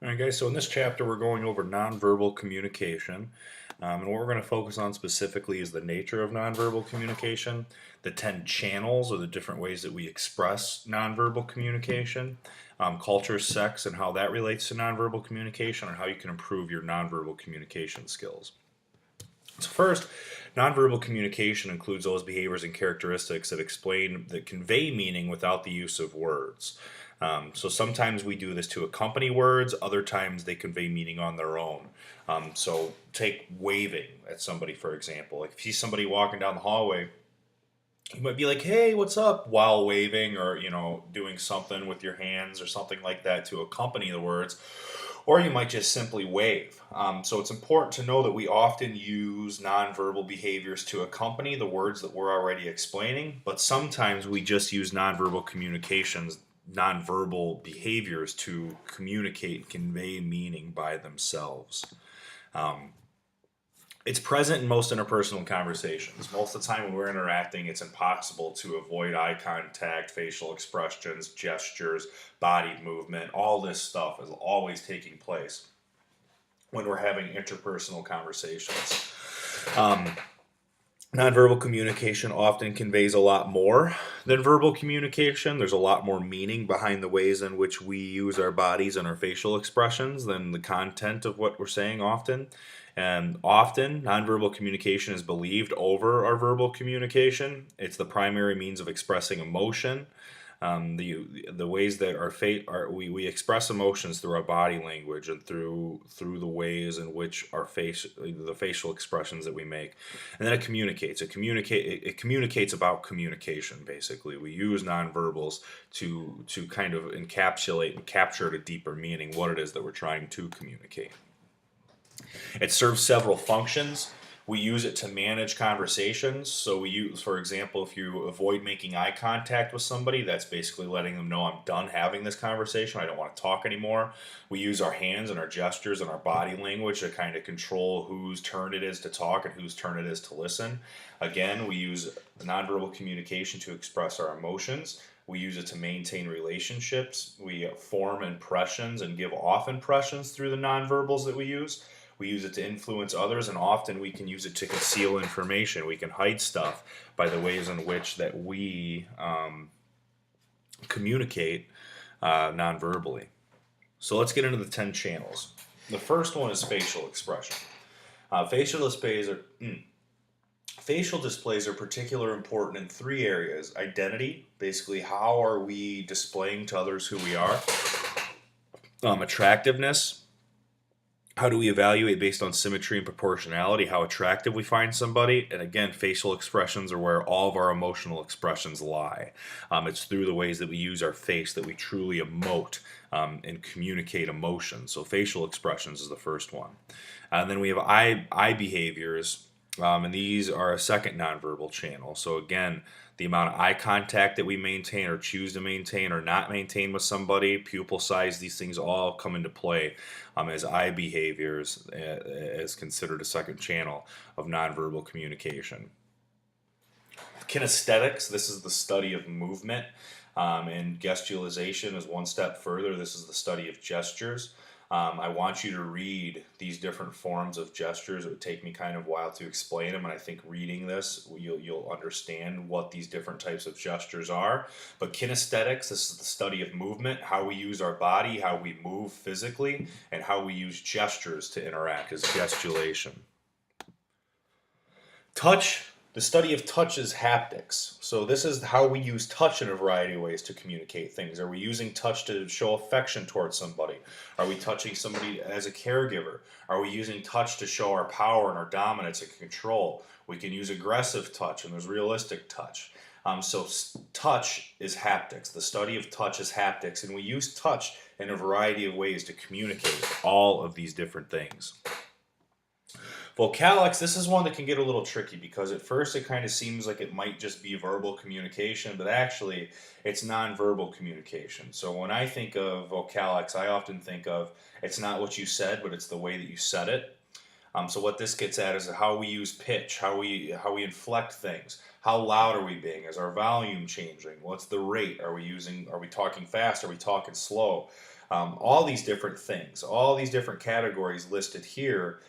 All right, guys, so in this chapter, we're going over nonverbal communication. And what we're going to focus on specifically is the nature of nonverbal communication, the 10 channels or the different ways that we express nonverbal communication, culture, sex, and how that relates to nonverbal communication, and how you can improve your nonverbal communication skills. So first, nonverbal communication includes those behaviors and characteristics that convey meaning without the use of words. So sometimes we do this to accompany words, other times they convey meaning on their own. So take waving at somebody, for example. Like if you see somebody walking down the hallway, you might be like, "Hey, what's up?" while waving, or doing something with your hands or something like that to accompany the words. Or you might just simply wave. So it's important to know that we often use nonverbal behaviors to accompany the words that we're already explaining, but sometimes we just use nonverbal behaviors to communicate and convey meaning by themselves. It's present in most interpersonal conversations. Most of the time when we're interacting, it's impossible to avoid eye contact, facial expressions, gestures, body movement. All this stuff is always taking place when we're having interpersonal conversations. Nonverbal communication often conveys a lot more than verbal communication. There's a lot more meaning behind the ways in which we use our bodies and our facial expressions than the content of what we're saying often. And often, nonverbal communication is believed over our verbal communication. It's the primary means of expressing emotion. The ways that we express emotions through our body language and through the ways in which the facial expressions that we make, and then it communicates about communication. Basically, we use nonverbals to kind of encapsulate and capture at a deeper meaning what it is that we're trying to communicate. It serves several functions. We use it to manage conversations. So we use, for example, if you avoid making eye contact with somebody, that's basically letting them know I'm done having this conversation. I don't want to talk anymore. We use our hands and our gestures and our body language to kind of control whose turn it is to talk and whose turn it is to listen. Again, we use nonverbal communication to express our emotions. We use it to maintain relationships. We form impressions and give off impressions through the nonverbals that we use. We use it to influence others, and often we can use it to conceal information. We can hide stuff by the ways in which that we communicate non-verbally. So let's get into the 10 channels. The first one is facial expression. Facial displays are particularly important in three areas: identity, basically how are we displaying to others who we are; attractiveness, how do we evaluate based on symmetry and proportionality how attractive we find somebody? And again, facial expressions are where all of our emotional expressions lie. It's through the ways that we use our face that we truly emote and communicate emotion. So facial expressions is the first one. And then we have eye behaviors, and these are a second nonverbal channel. So again, the amount of eye contact that we maintain or choose to maintain or not maintain with somebody, pupil size, these things all come into play as eye behaviors as considered a second channel of nonverbal communication. Kinesthetics, this is the study of movement, and gestualization is one step further. This is the study of gestures. I want you to read these different forms of gestures. It would take me kind of a while to explain them, and I think reading this, you'll understand what these different types of gestures are. But kinesthetics, this is the study of movement, how we use our body, how we move physically, and how we use gestures to interact as gesticulation. Touch, the study of touch is haptics. So this is how we use touch in a variety of ways to communicate things. Are we using touch to show affection towards somebody? Are we touching somebody as a caregiver? Are we using touch to show our power and our dominance and control? We can use aggressive touch, and there's realistic touch. Touch is haptics. The study of touch is haptics, and we use touch in a variety of ways to communicate all of these different things. Vocalics, this is one that can get a little tricky because at first it kind of seems like it might just be verbal communication, but actually it's nonverbal communication. So when I think of vocalics, I often think of it's not what you said, but it's the way that you said it. So what this gets at is how we use pitch, how we inflect things. How loud are we being? Is our volume changing? What's the rate? Are we talking fast? Are we talking slow? all these different things, all these different categories listed here.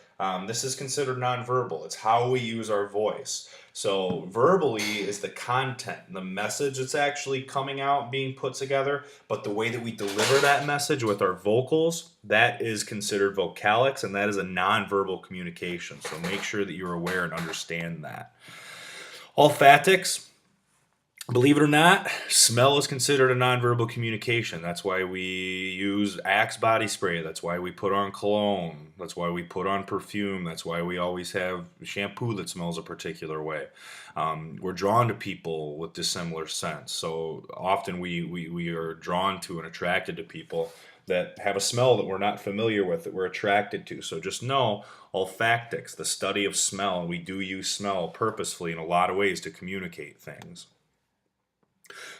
This is considered nonverbal. It's how we use our voice. So verbally is the content, the message that's actually coming out, being put together, but the way that we deliver that message with our vocals, that is considered vocalics, and that is a nonverbal communication. So make sure that you're aware and understand that. Olfactics, believe it or not, smell is considered a nonverbal communication. That's why we use Axe body spray. That's why we put on cologne. That's why we put on perfume. That's why we always have shampoo that smells a particular way. We're drawn to people with dissimilar scents. So often we are drawn to and attracted to people that have a smell that we're not familiar with, that we're attracted to. So just know olfactics, the study of smell, and we do use smell purposefully in a lot of ways to communicate things.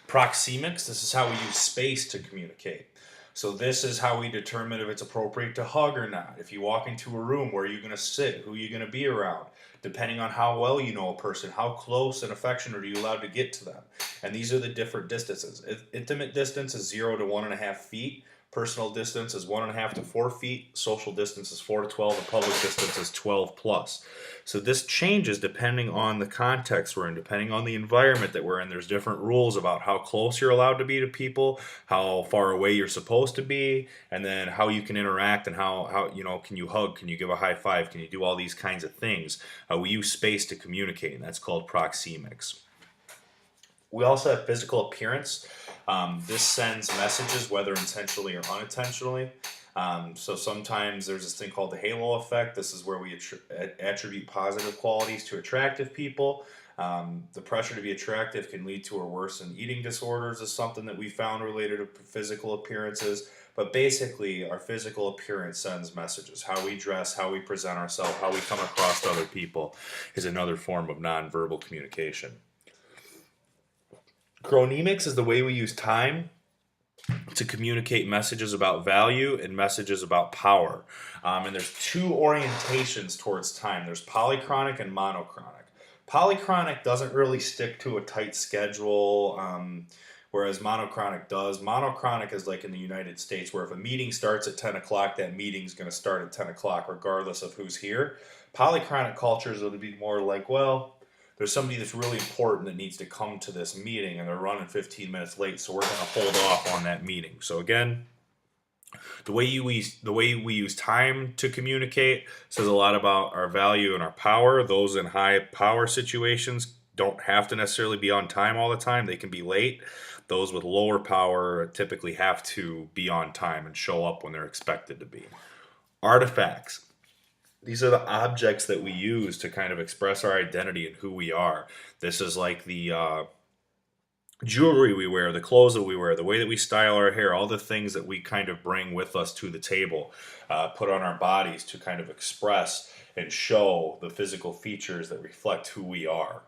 Proxemics, this is how we use space to communicate. So this is how we determine if it's appropriate to hug or not. If you walk into a room, where are you going to sit? Who are you going to be around? Depending on how well you know a person, how close and affectionate are you allowed to get to them? And these are the different distances. Intimate distance is 0 to 1.5 feet. Personal distance is 1.5 to 4 feet. Social distance is 4 to 12. And public distance is 12 plus. So this changes depending on the context we're in, depending on the environment that we're in. There's different rules about how close you're allowed to be to people, how far away you're supposed to be, and then how you can interact and how can you hug, can you give a high five, can you do all these kinds of things. We use space to communicate, and that's called proxemics. We also have physical appearance. This sends messages, whether intentionally or unintentionally. So sometimes there's this thing called the halo effect. This is where we attribute positive qualities to attractive people. The pressure to be attractive can lead to or worsen eating disorders, is something that we found related to physical appearances. But basically, our physical appearance sends messages. How we dress, how we present ourselves, how we come across to other people is another form of nonverbal communication. Chronemics is the way we use time to communicate messages about value and messages about power. And there's two orientations towards time. There's polychronic and monochronic. Polychronic doesn't really stick to a tight schedule, whereas monochronic does. Monochronic is like in the United States, where if a meeting starts at 10 o'clock, that meeting's going to start at 10 o'clock regardless of who's here. Polychronic cultures would be more like, well, there's somebody that's really important that needs to come to this meeting and they're running 15 minutes late, so we're going to hold off on that meeting. So again, the way we use time to communicate says a lot about our value and our power. Those in high power situations don't have to necessarily be on time all the time. They can be late. Those with lower power typically have to be on time and show up when they're expected to be. Artifacts. These are the objects that we use to kind of express our identity and who we are. This is like the jewelry we wear, the clothes that we wear, the way that we style our hair, all the things that we kind of bring with us to the table, put on our bodies to kind of express and show the physical features that reflect who we are.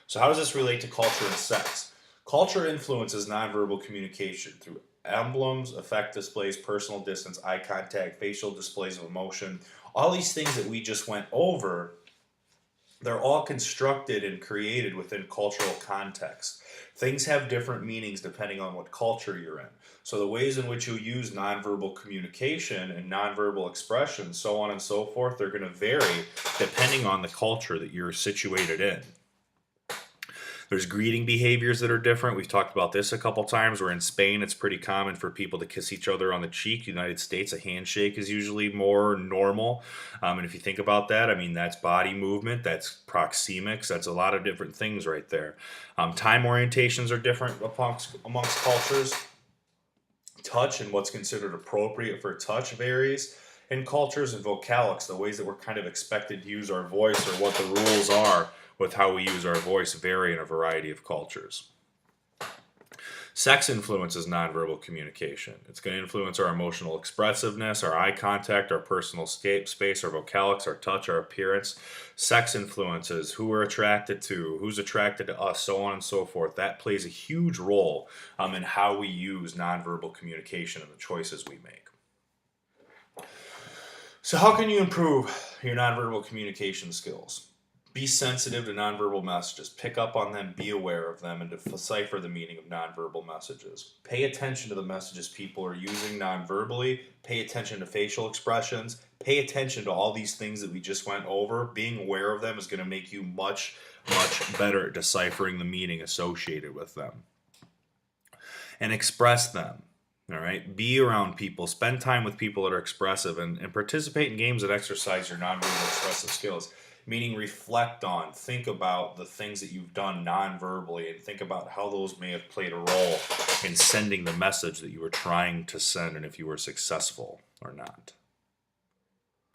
So how does this relate to culture and sex? Culture influences nonverbal communication through emblems, effect displays, personal distance, eye contact, facial displays of emotion. All these things that we just went over, they're all constructed and created within cultural context. Things have different meanings depending on what culture you're in. So the ways in which you use nonverbal communication and nonverbal expression, so on and so forth, they're going to vary depending on the culture that you're situated in. There's greeting behaviors that are different. We've talked about this a couple times. Where in Spain, it's pretty common for people to kiss each other on the cheek. United States, a handshake is usually more normal. And if you think about that, I mean, that's body movement, that's proxemics, that's a lot of different things right there. Time orientations are different amongst cultures. Touch and what's considered appropriate for touch varies in cultures, and vocalics, the ways that we're kind of expected to use our voice or what the rules are with how we use our voice, vary in a variety of cultures. Sex influences nonverbal communication. It's going to influence our emotional expressiveness, our eye contact, our personal space, our vocalics, our touch, our appearance. Sex influences who we're attracted to, who's attracted to us, so on and so forth. That plays a huge role in how we use nonverbal communication and the choices we make. So how can you improve your nonverbal communication skills? Be sensitive to nonverbal messages. Pick up on them, be aware of them, and decipher the meaning of nonverbal messages. Pay attention to the messages people are using nonverbally. Pay attention to facial expressions. Pay attention to all these things that we just went over. Being aware of them is going to make you much, much better at deciphering the meaning associated with them. And express them. All right. Be around people. Spend time with people that are expressive, and participate in games that exercise your nonverbal expressive skills. Meaning, reflect on, think about the things that you've done non-verbally, and think about how those may have played a role in sending the message that you were trying to send, and if you were successful or not.